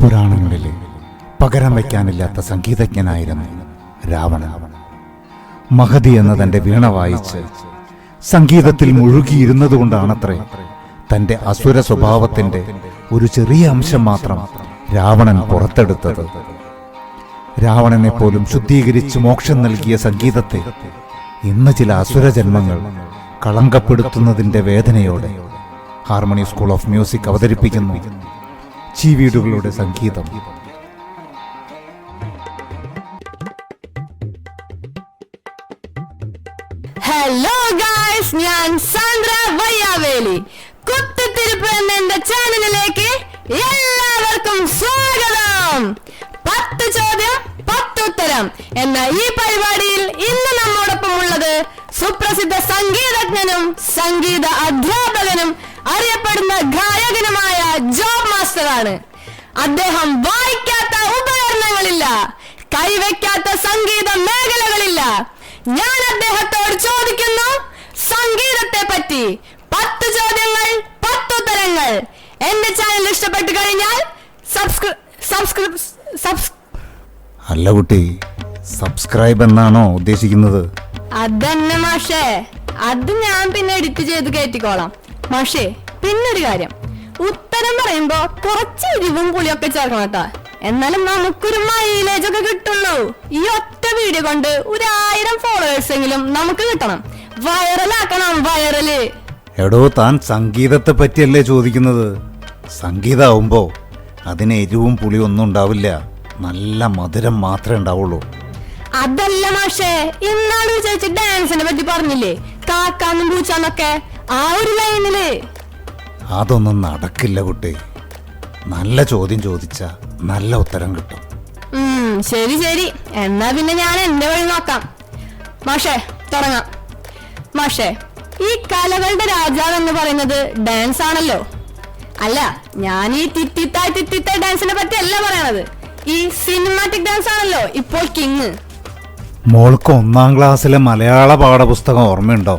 പുരാണങ്ങളിലെ പകരം വയ്ക്കാനില്ലാത്ത സംഗീതജ്ഞനായിരുന്നു രാവണൻ. മഹതി എന്ന തൻ്റെ വീണ വായിച്ച് സംഗീതത്തിൽ മുഴുകിയിരുന്നതുകൊണ്ടാണത്രേ തൻ്റെ അസുര സ്വഭാവത്തിൻ്റെ ഒരു ചെറിയ അംശം മാത്രം രാവണൻ പുറത്തെടുത്തത്. രാവണനെ പോലും ശുദ്ധീകരിച്ച് മോക്ഷം നൽകിയ സംഗീതത്തെ ഇന്ന് ചില അസുര ജന്മങ്ങൾ കളങ്കപ്പെടുത്തുന്നതിൻ്റെ വേദനയോടെ ഹാർമണി സ്കൂൾ ഓഫ് മ്യൂസിക് അവതരിപ്പിക്കുന്നു ചീവീടുകളുടെ സംഗീതം. ഹലോ ഗായ്സ്, ഞാൻ സാന്ദ്ര വയ്യാവേലി. കുത്തിത്തിരിപ്പ് എന്ന എന്റെ ചാനലിലേക്ക് എല്ലാവർക്കും സ്വാഗതം. 10 ചോദ്യം 10 ഉത്തരം എന്ന ഈ പരിപാടിയിൽ ഇന്ന് നമ്മോടൊപ്പം ഉള്ളത് സുപ്രസിദ്ധ സംഗീതജ്ഞനും സംഗീത അധ്യാപകനും അറിയപ്പെടുന്ന ഗായകനുമായ ജോബ് മാസ്റ്ററാണ്. അദ്ദേഹം വായിക്കാത്ത ഉപകരണങ്ങളില്ല, കൈവയ്ക്കാത്ത സംഗീത മേഖലകളില്ല. ഞാൻ അദ്ദേഹത്തോട് ചോദിക്കുന്നു സംഗീതത്തെ പറ്റി 10 ചോദ്യങ്ങൾ 10 ഉത്തരങ്ങൾ. എന്റെ ചാനൽ ഇഷ്ടപ്പെട്ടു കഴിഞ്ഞാൽ അല്ല കുട്ടി, സബ്സ്ക്രൈബ് എന്നാണോ ഉദ്ദേശിക്കുന്നത്? അതന്നെ മാഷേ, അത് ഞാൻ പിന്നെ എഡിറ്റ് ചെയ്ത് കയറ്റിക്കോളാം. മാഷേ, പിന്നൊരു കാര്യം, ഉത്തരം പറയുമ്പോ കുറച്ച് എരിവും പുളിയൊക്കെ ചേർക്കണം കേട്ടാ, എന്നാലും നമുക്കൊരു മൈലേജ് ഒക്കെ കിട്ടുള്ളൂ. ഈ ഒറ്റ വീഡിയോ കൊണ്ട് 1000 ഫോളോവേഴ്സ് എങ്കിലും നമുക്ക് കിട്ടണം. വൈറലാക്കണം, വൈറല്. എടോ, താൻ സംഗീതത്തെ പറ്റിയല്ലേ ചോദിക്കുന്നത്? സംഗീതമാവുമ്പോ അതിന് എരിവും പുളിയും ഒന്നും ഉണ്ടാവില്ല, നല്ല മധുരം മാത്രമേ ഉണ്ടാവുള്ളൂ. അതല്ല മാഷേ, ഇന്നാള് ചേച്ചി ഡാൻസിനെ പറ്റി പറഞ്ഞില്ലേ, കാക്കാന്നും പൂച്ചാന്നൊക്കെ, ആ ഒരു ലൈനില്. അതൊന്നും നടക്കില്ല കുട്ടി. നല്ല ചോദ്യം ചോദിച്ചാ നല്ല ഉത്തരം കിട്ടും. ശരി ശരി, എന്നാ പിന്നെ ഞാൻ എന്റെ വഴി നോക്കാം. മാഷേ, തുടങ്ങാം. മാഷേ, ഈ കലകളുടെ രാജാവ് എന്ന് പറയുന്നത് ഡാൻസ് ആണല്ലോ. അല്ല, ഞാൻ ഈ തിത്തിത്തായ് ഡാൻസിനെ പറ്റി അല്ല പറയണത്. ഈ സിനിമാറ്റിക് ഡാൻസ് ആണല്ലോ ഇപ്പോൾ കിങ്. മോൾക്ക് 1ാം ക്ലാസ്സിലെ മലയാള പാഠപുസ്തകം ഓർമ്മയുണ്ടോ?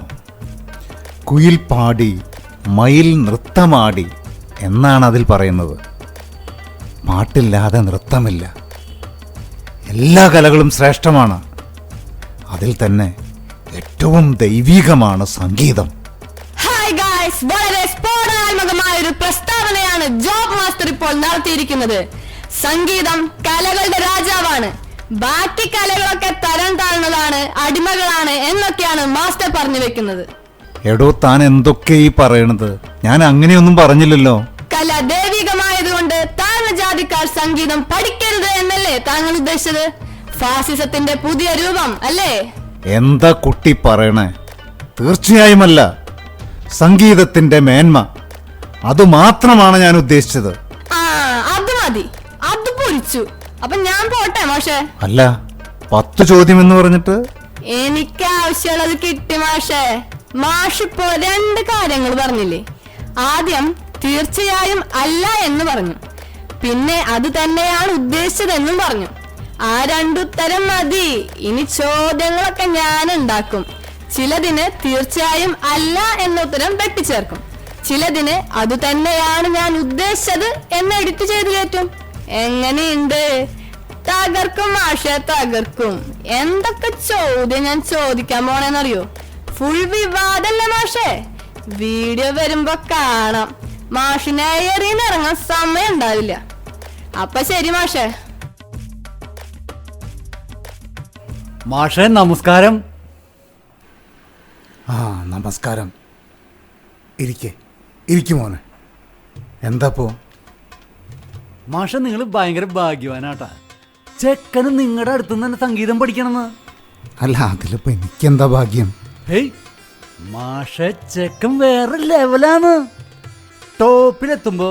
കുയിൽ പാടി മയിൽ നൃത്തമാടി എന്നാണ് അതിൽ പറയുന്നത്. പാട്ടില്ലാതെ നൃത്തമില്ല. എല്ലാ കലകളും ശ്രേഷ്ഠമാണ്, അതിൽ തന്നെ ഏറ്റവും ദൈവികമാണ് സംഗീതം. ഹായ് ഗായ്സ്, വളരെ സ്ഫോടനാത്മകമായ ഒരു പ്രസ്താവനയാണ് ജോബ് മാസ്റ്റർ ഇപ്പോൾ നടത്തിയിരിക്കുന്നത്. സംഗീതം കലകളുടെ രാജാവാണ്, ബാക്കി കലകളൊക്കെ തരം താഴ്ന്നതാണ്, അടിമകളാണ് എന്നൊക്കെയാണ് മാസ്റ്റർ പറഞ്ഞു വെക്കുന്നത്. എടോ, താൻ എന്തൊക്കെ ഈ പറയണത്? ഞാൻ അങ്ങനെയൊന്നും പറഞ്ഞില്ലല്ലോ. കല ദൈവികമായതുകൊണ്ട് താഴ്ന്ന ജാതിക്കാർ സംഗീതം പഠിക്കരുത് എന്നല്ലേ താങ്കൾ ഉദ്ദേശിച്ചത്? ഫാസിസത്തിന്റെ പുതിയ രൂപം അല്ലേ? എന്താ കുട്ടി പറയണേ? തീർച്ചയായുമല്ല. സംഗീതത്തിന്റെ മേന്മ, അത് മാത്രമാണ് ഞാൻ ഉദ്ദേശിച്ചത്. ആ, അത് മതി, അത് പൊരിച്ചു. അപ്പൊ ഞാൻ പോട്ടെ മാഷേ. അല്ല, 10 ചോദ്യം എന്ന് പറഞ്ഞിട്ട്? എനിക്ക് ആവശ്യമുള്ളത് കിട്ടി മാഷേ. മാഷിപ്പോ 2 കാര്യങ്ങൾ പറഞ്ഞില്ലേ. ആദ്യം തീർച്ചയായും അല്ല എന്ന് പറഞ്ഞു, പിന്നെ അത് തന്നെയാണ് ഉദ്ദേശിച്ചതെന്നും പറഞ്ഞു. ആ 2 ഉത്തരം മതി. ഇനി ചോദ്യങ്ങളൊക്കെ ഞാൻ ഉണ്ടാക്കും. ചിലതിന് തീർച്ചയായും അല്ല എന്ന ഉത്തരം വെട്ടിച്ചേർക്കും, ചിലതിന് അത് തന്നെയാണ് ഞാൻ ഉദ്ദേശിച്ചത് എന്ന് എഡിറ്റ് ചെയ്ത് കയറ്റും. എങ്ങനെയുണ്ട്? തകർക്കും മാഷെ, തകർക്കും. എന്തൊക്കെ ചോദ്യം ഞാൻ ചോദിക്കാൻ പോണേന്നറിയോ? ഫുൾ വിവാദല്ല മാഷേ. വീഡിയോ വരുമ്പോ കാണാം. മാഷിനെ എറിയിറങ്ങാൻ സമയം ഉണ്ടാവില്ല. അപ്പൊ ശരി മാഷേ. മാഷേ, നമസ്കാരം. ആ, നമസ്കാരം. ഇരിക്കു മോനെ. എന്താപ്പോ? മാഷ, നിങ്ങൾ ഭയങ്കര ഭാഗ്യവാനാട്ടാ. ചെക്കന് നിങ്ങളുടെ അടുത്തുനിന്ന് തന്നെ സംഗീതം പഠിക്കണമെന്ന്. അല്ല, അതിലിപ്പോ എനിക്കെന്താ ഭാഗ്യം? ഹേയ് മാഷ, ചെക്കൻ വേറെ ലെവലാണ്. ടോപ്പിലെത്തുമ്പോ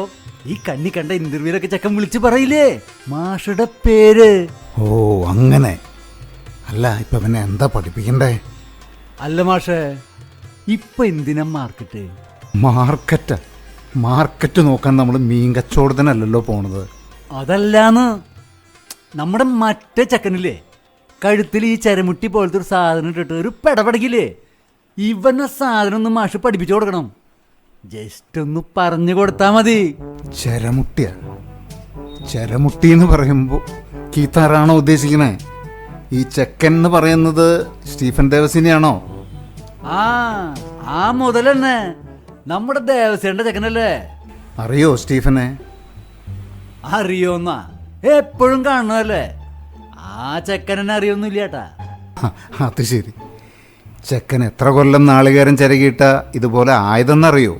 ഈ കണ്ണി കണ്ട ഇന്റർവ്യൂലൊക്കെ ചെക്കൻ വിളിച്ച് പറയില്ലേ മാഷയുടെ പേര്. ഓ, അങ്ങനെ. അല്ല, ഇപ്പൊ പിന്നെ എന്താ പഠിപ്പിക്കണ്ടേ? അല്ല മാഷേ, ഇപ്പൊ എന്തിനാ മാർക്കറ്റ്? മാർക്കറ്റ് നോക്കാൻ നമ്മൾ മീൻ കച്ചവടത്തിനല്ലല്ലോ പോണത്. അതല്ലാന്ന്, നമ്മുടെ മറ്റേ ചെക്കനില്ലേ, കഴുത്തിൽ ഈ ചരമുട്ടി പോലത്തെ ഒരു സാധനം ഇട്ടിട്ട് ഒരു പെടപടക്കില്ലേ, ഇവനെ സാധനം ഒന്ന് മാഷ് പഠിപ്പിച്ചു കൊടുക്കണം. ജസ്റ്റ് ഒന്ന് പറഞ്ഞു കൊടുത്താ മതി. ചരമുട്ടിയ ചരമുട്ടി എന്ന് പറയുമ്പോൾ കീത്താറാണോ ഉദ്ദേശിക്കണേ? ഈ ചെക്കൻ എന്ന് പറയുന്നത് സ്റ്റീഫൻ ദേവസിനെയാണോ? ആ മുതൽ തന്നെ നമ്മുടെ ദേവസ്വന്റെ ചെക്കനല്ലേ? അറിയോ സ്റ്റീഫനെ? അറിയോന്നാ എപ്പോഴും കാണുന്നതല്ലേ. ആ ചെക്കനെ അറിയൊന്നുമില്ല ചേട്ടാ. അത് ശരി. ചെക്കൻ എത്ര കൊല്ലം നാളികേരം ചിരകിയിട്ട ഇതുപോലെ ആയതെന്നറിയോ?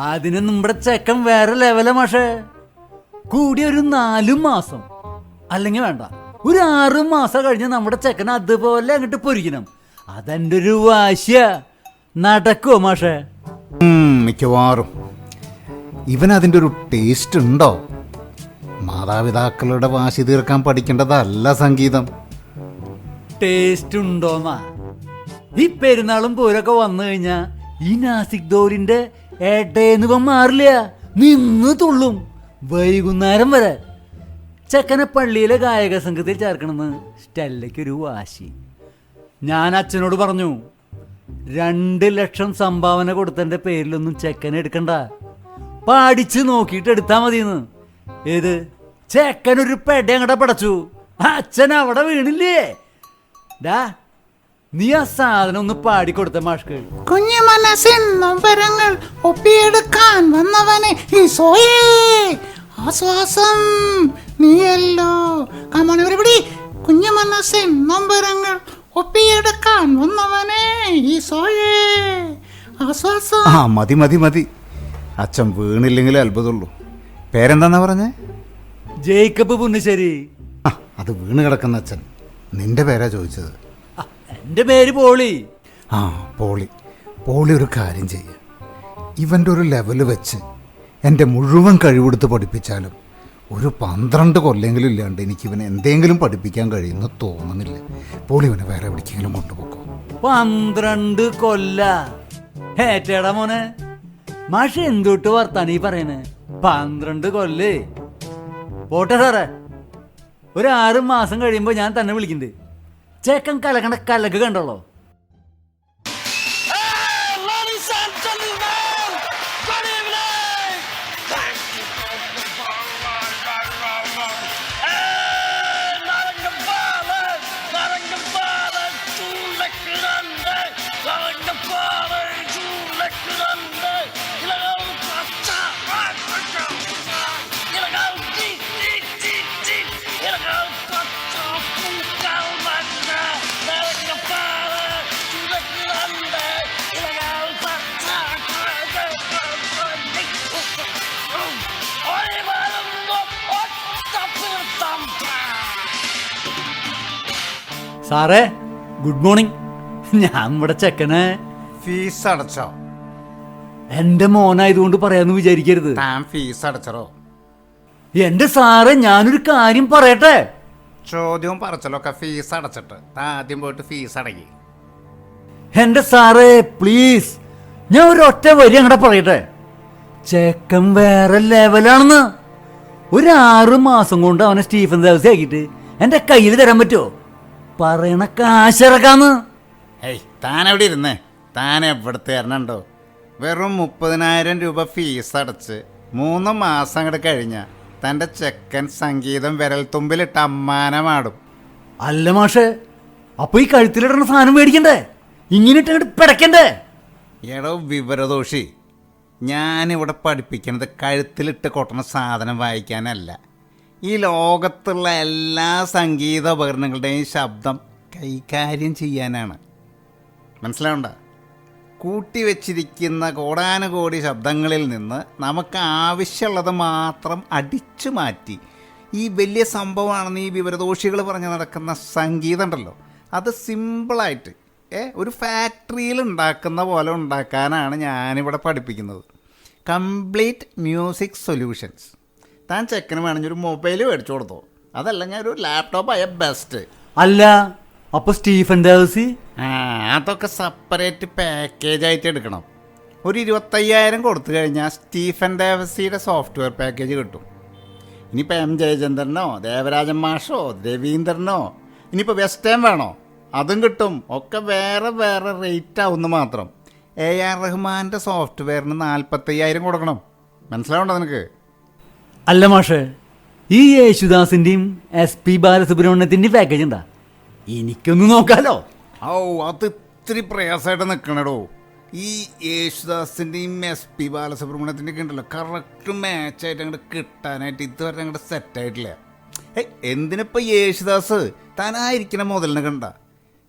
അതിന് നമ്മുടെ ചെക്കൻ വേറെ ലെവല മാഷേ. കൂടി ഒരു 4 മാസം അല്ലെങ്കിൽ വേണ്ട ഒരു 6 മാസം കഴിഞ്ഞ് നമ്മുടെ ചെക്കൻ അതുപോലെ അങ്ങോട്ട് പൊരിക്കണം. അതെന്റെ ഒരു വാശിയ. നടക്കുവോ മാഷേ? മിക്കവാറും. ഇവൻ അതിൻ്റെ ഒരു ടേസ്റ്റ് ഉണ്ടോ? മാതാപിതാക്കളുടെ വാശി തീർക്കാൻ പഠിക്കേണ്ടതല്ല സംഗീതം. ടേസ്റ്റ് ഉണ്ടോന്നാ? ഈ പെരുന്നാളും പൂരൊക്കെ വന്നു കഴിഞ്ഞാ ഈ നാസിക് ദോലിന്റെ ഏട്ടേന്ന് മാറില്ല, നിന്ന് തുള്ളും വൈകുന്നേരം വരെ. ചെക്കനെ പള്ളിയിലെ ഗായക സംഘത്തിൽ ചേർക്കണമെന്ന് സ്റ്റെല്ലയ്ക്കൊരു വാശി. ഞാൻ അച്ഛനോട് പറഞ്ഞു, 2 ലക്ഷം സംഭാവന കൊടുത്തതിന്റെ പേരിലൊന്നും ചെക്കനെ എടുക്കണ്ട, പാടിച്ച് നോക്കിയിട്ട് എടുത്താ മതിയെന്ന്. ഏത് ചെക്കനൊരു പെട അങ്ങടെ പടച്ചു. അച്ഛൻ അവിടെ വീണില്ലേ? ഡാ, നീ ആ സാധനം ഒന്ന് പാടിക്കൊടുത്ത മാഷ്ക്ക്. കുഞ്ഞു മനസ്സിൻ നൊമ്പരങ്ങൾ ഒപ്പിയെടുക്കാൻ വന്നവനെ ഈശോയേ ആശ്വാസം നീയല്ലോ. Come on everybody. കുഞ്ഞു മനസ്സിൻ നൊമ്പരങ്ങൾ ഒപ്പിയെടുക്കാൻ വന്നവനെ ഈശോയേ ആശ്വാസം. മതി മതി മതി. അച്ഛൻ വീണില്ലെങ്കിലേ അത്ഭുതമുള്ളൂ. പേരെന്താന്നാ പറഞ്ഞേ? ജേക്കബ് പുന്നശ്ശേരി. അത് വീണ് കിടക്കുന്ന അച്ഛൻ. നിന്റെ പേരാ ചോദിച്ചത്. എന്റെ പേര് പോളി. പോളി. പോളി ഒരു കാര്യം ചെയ്യ. ഇവൻ്റെ ഒരു ലെവല് വെച്ച് എൻ്റെ മുഴുവൻ കഴിവെടുത്ത് പഠിപ്പിച്ചാലും ഒരു 12 കൊല്ലെങ്കിലും ഇല്ലാണ്ട് എനിക്കിവനെ എന്തെങ്കിലും പഠിപ്പിക്കാൻ കഴിയുമെന്ന് തോന്നുന്നില്ല. പോളി ഇവനെ വേറെ എവിടേക്കെങ്കിലും കൊണ്ടുപോക്കോ. 12 കൊല്ല ഏറ്റേടാ മോനെ. മാഷ് എന്തൊട്ട് വർത്താനീ പറയണേ? 12 കൊല്ലേ പോട്ടെ സാറേ. ഒരു 6 മാസം കഴിയുമ്പോ ഞാൻ തന്നെ വിളിക്കുന്നുണ്ട്. ചേക്കൻ കലക്കണ കലക്ക് കണ്ടോളോ. സാറേ ഗുഡ് മോർണിംഗ്. ഞാൻ ഇവിടെ ചെക്കനെ ഫീസ് അടച്ചോ? എന്റെ മോനായതുകൊണ്ട് പറയാന്ന് വിചാരിക്കരുത്. താൻ ഫീസ് അടച്ചോ? എന്റെ സാറേ ഞാനൊരു കാര്യം പറയട്ടെ. ചോദ്യവും പറച്ചലൊക്കെ ഫീസ് അടച്ചിട്ട് ആദ്യം പോയിട്ട് ഫീസ് അടങ്ങി. എന്റെ സാറേ പ്ലീസ്, ഞാൻ ഒരു ഒറ്റ വരി അങ്ങടെ പറയട്ടെ. ചെക്കൻ വേറെ ലെവലാണെന്ന്. ഒരു 6 മാസം കൊണ്ട് അവനെ സ്റ്റീഫൻ ദേവസി ആക്കിയിട്ട് എന്റെ കയ്യിൽ തരാൻ പറ്റുമോ? പറയണ കാശിറക്കാന്ന്. താൻ എവിടെ ഇരുന്നേ? താൻ എവിടുത്തെ തരണുണ്ടോ? വെറും 30,000 രൂപ ഫീസ് അടച്ച് 3 മാസം അങ്ങോട്ട് കഴിഞ്ഞാൽ തൻ്റെ ചെക്കൻ സംഗീതം വിരൽ തുമ്പിലിട്ട് അമ്മാനമാടും. അല്ല മാഷേ, അപ്പൊ ഈ കഴുത്തിലിടണ സാധനം മേടിക്കണ്ടേ? ഇങ്ങനെ ഇട്ട് പിടക്കണ്ടേ? എടോ വിവരദോഷി, ഞാനിവിടെ പഠിപ്പിക്കുന്നത് കഴുത്തിലിട്ട് കൊട്ടണ സാധനം വായിക്കാനല്ല. ഈ ലോകത്തുള്ള എല്ലാ സംഗീത ഉപകരണങ്ങളുടെയും ശബ്ദം കൈകാര്യം ചെയ്യാനാണ്. മനസ്സിലാവണ്ട? കൂട്ടിവെച്ചിരിക്കുന്ന കോടാനുകോടി ശബ്ദങ്ങളിൽ നിന്ന് നമുക്ക് ആവശ്യമുള്ളത് മാത്രം അടിച്ചു മാറ്റി ഈ വലിയ സംഭവമാണെന്ന് ഈ വിവരദോഷികൾ പറഞ്ഞ് നടക്കുന്ന സംഗീതം ഉണ്ടല്ലോ, അത് സിമ്പിളായിട്ട് ഒരു ഫാക്ടറിയിൽ ഉണ്ടാക്കുന്ന പോലെ ഉണ്ടാക്കാനാണ് ഞാനിവിടെ പഠിപ്പിക്കുന്നത്. Complete music solutions. താൻ ചെക്കന് വേണമെങ്കിൽ ഒരു മൊബൈൽ മേടിച്ചു കൊടുത്തോ, അതല്ല ഞാൻ ഒരു ലാപ്ടോപ്പ് ആയ ബെസ്റ്റ്. അല്ല അപ്പൊ സ്റ്റീഫൻ ദേവസി? അതൊക്കെ സെപ്പറേറ്റ് പാക്കേജ് ആയിട്ട് എടുക്കണം. ഒരു 25,000 കൊടുത്തു കഴിഞ്ഞാൽ സ്റ്റീഫൻ ദേവസിയുടെ സോഫ്റ്റ്വെയർ പാക്കേജ് കിട്ടും. ഇനിയിപ്പോൾ എം ജയചന്ദ്രനോ ദേവരാജൻ മാഷോ രവീന്ദ്രനോ ഇനിയിപ്പോൾ വെസ്റ്റേൺ വേണോ അതും കിട്ടും. ഒക്കെ വേറെ വേറെ റേറ്റ് ആവുന്ന മാത്രം. AR റഹ്മാൻ്റെ സോഫ്റ്റ്വെയറിന് 45,000 കൊടുക്കണം. മനസ്സിലാവണ്ടോ നിനക്ക്? അല്ല മാഷേ, ഈ യേശുദാസിന്റെയും SP ബാലസുബ്രഹ്മണ്യത്തിന്റെയും പാക്കേജ് ഉണ്ടാ? എനിക്കൊന്ന് നോക്കാലോ. ഓ, അത് ഇത്തിരി പ്രയാസമായിട്ട് നിൽക്കണടോ. ഈ യേശുദാസിൻ്റെയും SP ബാലസുബ്രഹ്മണ്യത്തിൻ്റെ ഒക്കെ ഉണ്ടല്ലോ, കറക്റ്റ് മാച്ചായിട്ട് അങ്ങോട്ട് കിട്ടാനായിട്ട് ഇതുവരെ അങ്ങോട്ട് സെറ്റായിട്ടില്ല. എന്തിനിപ്പോൾ യേശുദാസ് താനായിരിക്കണ മുതലിനെ കണ്ട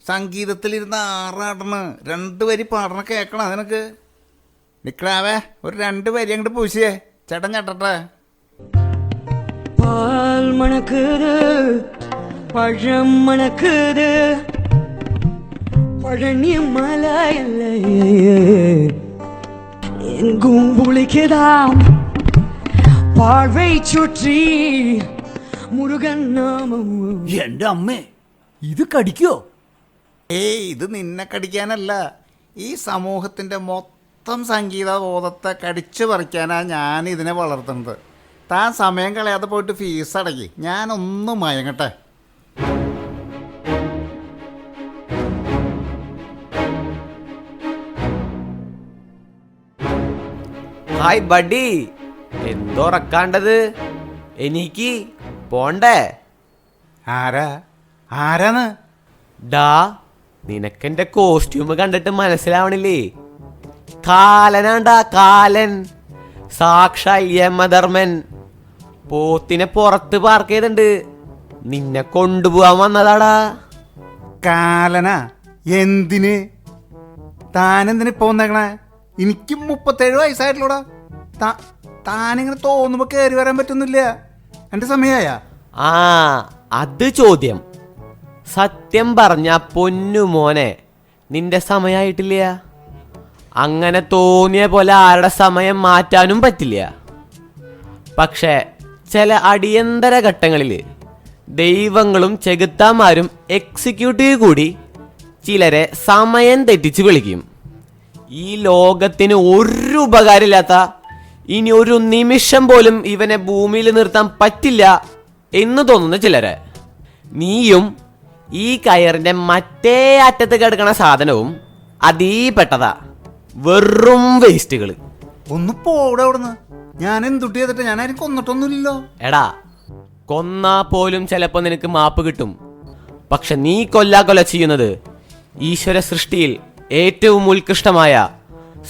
സംഗീതത്തിലിരുന്ന് ആറാടണ്, 2 വരി പാടണ കേൾക്കണം. അതിനൊക്കെ നിക്കണാവേ, ഒരു 2 വരി അങ്ങോട്ട് പൂശിയേ, ചേട്ടൻ ചട്ടട്ടെ. பால் மணக்குது, பழம் மணக்குது, பழனி மலை எங்கும் புளிக்குதாம், வாழ்வை சுற்றி முருகன் நாமம். എന്റെ അമ്മേ, ഇത് കടിക്കോ? ഇത് നിന്നെ കടിക്കാനല്ല, ഈ സമൂഹത്തിൻ്റെ മൊത്തം സംഗീത ബോധത്തെ കടിച്ചു പറിക്കാനാണ് ഞാൻ ഇതിനെ വളർത്തുന്നത്. താൻ സമയം കളയാതെ പോയിട്ട് ഫീസ് അടക്കി, ഞാനൊന്നും മയങ്ങട്ടെ. Hi buddy, എന്തോറക്കാണ്ടത്? എനിക്ക് പോണ്ടേ? ആരാന്ന്? ഡാ, നിനക്കെന്റെ കോസ്റ്റ്യൂം കണ്ടിട്ട് മനസ്സിലാവണില്ലേ? കാലനാണ്ടാ, കാലൻ, സാക്ഷാൽ യമധർമ്മൻ. പോത്തിനെ പുറത്ത് പാർക്ക് ചെയ്തിട്ടുണ്ട്, നിന്നെ കൊണ്ടുപോവാൻ വന്നതാടാ. കാലനാ? എന്തിന്? താനെന്തിന് ഇപ്പൊ വന്നേക്കണേ? എനിക്ക് 37 വയസ്സായിട്ടുള്ളൂടാ. താനിങ്ങനെ തോന്നുമ്പോ കയറി വരാൻ പറ്റുന്നില്ല. എന്റെ സമയായ? ആ, അത് ചോദ്യം. സത്യം പറഞ്ഞ പൊന്നുമോനെ, നിന്റെ സമയായിട്ടില്ല. അങ്ങനെ തോന്നിയ പോലെ ആരുടെ സമയം മാറ്റാനും പറ്റില്ല. പക്ഷേ ചില അടിയന്തര ഘട്ടങ്ങളിൽ ദൈവങ്ങളും ചെകുത്താന്മാരും എക്സിക്യൂട്ടീവ് കൂടി ചിലരെ സമയം തെറ്റിച്ച് വിളിക്കും. ഈ ലോകത്തിന് ഒരു ഉപകാരമില്ലാത്ത, ഇനി ഒരു നിമിഷം പോലും ഇവനെ ഭൂമിയിൽ നിർത്താൻ പറ്റില്ല എന്ന് തോന്നുന്ന ചിലരെ. നീയും ഈ കയറിന്റെ മറ്റേ അറ്റത്ത് കിടക്കണ സാധനവും അതീപ്പെട്ടതാ. വെറും വേസ്റ്റുകൾ. ഒന്ന് പോടെ അവിടുന്ന്. ഞാൻ എന്തുട്ടി ചെയ്തിട്ട്? ഞാൻ ആരും കൊന്നിട്ടൊന്നുമില്ലല്ലോ. എടാ, കൊന്നാ പോലും ചിലപ്പോ നിനക്ക് മാപ്പ് കിട്ടും. പക്ഷെ നീ കൊല്ല ചെയ്യുന്നത് ഈശ്വര സൃഷ്ടിയിൽ ഏറ്റവും ഉത്കൃഷ്ടമായ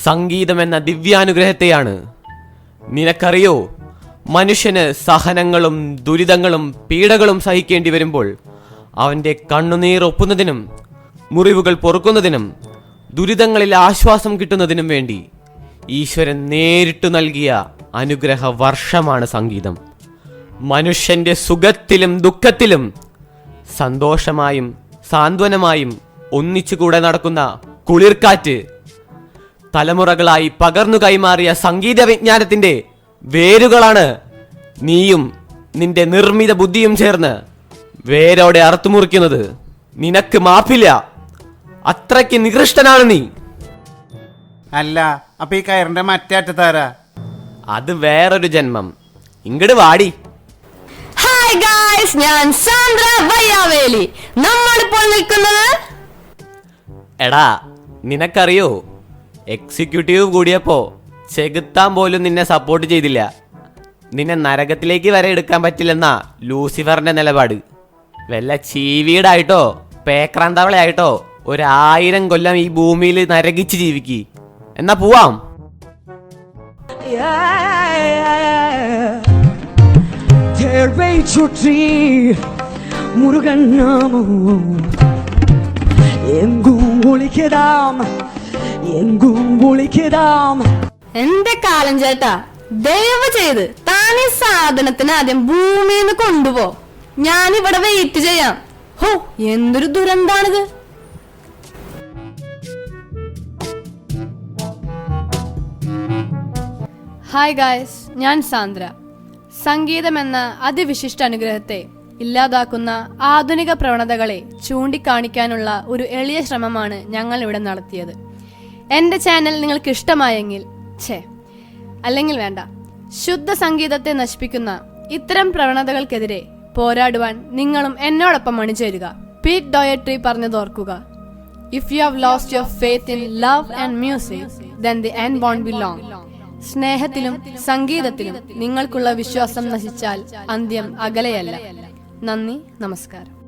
സംഗീതം എന്ന ദിവ്യാനുഗ്രഹത്തെയാണ്. നിനക്കറിയോ, മനുഷ്യന് സഹനങ്ങളും ദുരിതങ്ങളും പീഡകളും സഹിക്കേണ്ടി വരുമ്പോൾ അവൻ്റെ കണ്ണുനീർ ഒപ്പുന്നതിനും മുറിവുകൾ പൊറുക്കുന്നതിനും ദുരിതങ്ങളിൽ ആശ്വാസം കിട്ടുന്നതിനും വേണ്ടി ഈശ്വരൻ നേരിട്ടു നൽകിയ അനുഗ്രഹ വർഷമാണ് സംഗീതം. മനുഷ്യന്റെ സുഖത്തിലും ദുഃഖത്തിലും സന്തോഷമായും സാന്ത്വനമായും ഒന്നിച്ചുകൂടെ നടക്കുന്ന കുളിർക്കാറ്റ്, തലമുറകളായി പകർന്നു കൈമാറിയ സംഗീത വിജ്ഞാനത്തിന്റെ വേരുകളാണ് നീയും നിന്റെ നിർമ്മിത ബുദ്ധിയും ചേർന്ന് വേരോടെ അറുത്തുമുറിക്കുന്നത്. നിനക്ക് മാപ്പില്ല, അത്രയ്ക്ക് നികൃഷ്ടനാണ് നീ. അല്ല, അപ്പൊ ഈ കയറിന്റെ മറ്റേ അറ്റത്താരാ? അത് വേറൊരു ജന്മം. ഇങ്ങട് വാടി. ഹായ് ഗായ്സ്, ഞാൻ സാന്ദ്ര വയ്യാവേലി. നമ്മളിപ്പോൾ നിൽക്കുന്നത്, എടാ, നിനക്കറിയോ, എക്സിക്യൂട്ടീവ് കൂടിയപ്പോ ചെകുത്താൻ പോലും നിന്നെ സപ്പോർട്ട് ചെയ്തില്ല. നിന്നെ നരകത്തിലേക്ക് വരെ എടുക്കാൻ പറ്റില്ലെന്നാ ലൂസിഫറിന്റെ നിലപാട്. വല്ല ചീവീടായിട്ടോ പേക്രാന്തവളയായിട്ടോ 1000 കൊല്ലം ഈ ഭൂമിയിൽ നരകിച്ച് ജീവിക്ക്. എന്നാ പോവാം. தேர்வை சுற்றி முருகன் நாமம் எங்கும் ஒலிக்குதாம், எங்கும் ஒலிக்குதாம். എന്റെ കാലം ചേട്ടാ, ദയവ് ചെയ്ത് താൻ ഈ സാധനത്തിന് ആദ്യം ഭൂമിയിൽ നിന്ന് കൊണ്ടുപോ. ഞാനിവിടെ വെയിറ്റ് ചെയ്യാം. ഹോ, എന്തൊരു ദുരന്താണിത്. ഹായ് ഗായ്സ്, ഞാൻ സാന്ദ്ര. സംഗീതം എന്ന അതിവിശിഷ്ട അനുഗ്രഹത്തെ ഇല്ലാതാക്കുന്ന ആധുനിക പ്രവണതകളെ ചൂണ്ടിക്കാണിക്കാനുള്ള ഒരു എളിയ ശ്രമമാണ് ഞങ്ങൾ ഇവിടെ നടത്തിയത്. എൻ്റെ ചാനൽ നിങ്ങൾക്ക് ഇഷ്ടമായെങ്കിൽ അല്ലെങ്കിൽ വേണ്ട, ശുദ്ധ സംഗീതത്തെ നശിപ്പിക്കുന്ന ഇത്തരം പ്രവണതകൾക്കെതിരെ പോരാടുവാൻ നിങ്ങളും എന്നോടൊപ്പം അണിചേരുക. പീറ്റ് ഡോയട്രി പറഞ്ഞത് ഓർക്കുക, if you have lost your faith in love and music, then the end won't be long. സ്നേഹത്തിലും സംഗീതത്തിലും നിങ്ങൾക്കുള്ള വിശ്വാസം നശിച്ചാൽ അന്ത്യം അകലെയല്ല. നന്ദി, നമസ്കാരം.